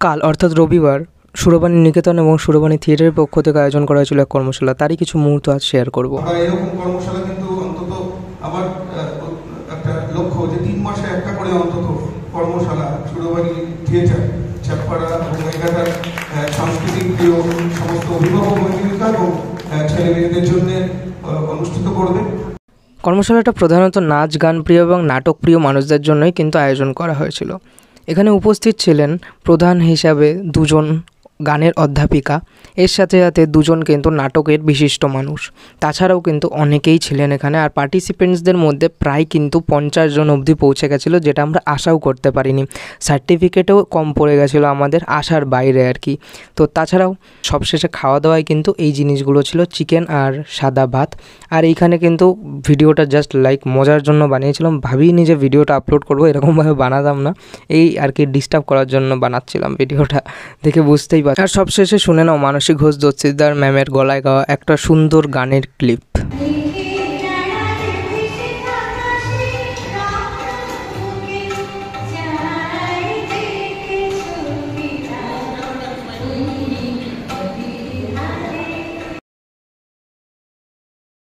কাল অর্থাৎ রবিবার সুরবাণী নিকেতন এবং সুরবাণী থিয়েটারের পক্ষ থেকে আয়োজন করা হয়েছিল এক কর্মশালা, তারই কিছু মুহূর্ত আজ শেয়ার করব। এরকম কর্মশালা কিন্তু অন্তত আমার একটা লক্ষ্য যে 3 মাসে একটা করে অন্তত কর্মশালা সুরবাণী থিয়েটার, চাঁদপাড়া এবং এখানকার সাংস্কৃতিক প্রিয় সমস্ত অভিভাবক অভিভাবিকা এবং ছেলে মেয়েদের জন্য অনুষ্ঠিত করবে। কর্মশালাটা প্রধানত নাচ গান প্রিয় এবং নাটক প্রিয় মানুষদের জন্যই কিন্তু আয়োজন করা হয়েছিল। এখানে উপস্থিত ছিলেন প্রধান হিসাবে 2 জন গানের অধ্যাপিকা, এর সাথে সাথে 2 জন কিন্তু নাটকের বিশিষ্ট মানুষ। তাছাড়াও কিন্তু অনেকেই ছিলেন এখানে, আর পার্টিসিপেন্টসদের মধ্যে প্রায় কিন্তু 50 জন অবধি পৌঁছে গেছিলো, যেটা আমরা আশাও করতে পারিনি। সার্টিফিকেটেও কম পড়ে গেছিলো আমাদের আশার বাইরে আর কি। তো তাছাড়াও সবশেষে খাওয়া দাওয়ায় কিন্তু এই জিনিসগুলো ছিল, চিকেন আর সাদা ভাত। আর এইখানে কিন্তু ভিডিওটা জাস্ট লাইক মজার জন্য বানিয়েছিলাম, ভাবিনি যে ভিডিওটা আপলোড করবো, এরকমভাবে বানাতাম না, এই আর কি ডিস্টার্ব করার জন্য বানাচ্ছিলাম ভিডিওটা, দেখে বুঝতেই পার। আর সবশেষে শুনে নাও মানসী ঘোষ দস্তিদার ম্যামের গলায় গাওয়া একটা সুন্দর গানের ক্লিপ।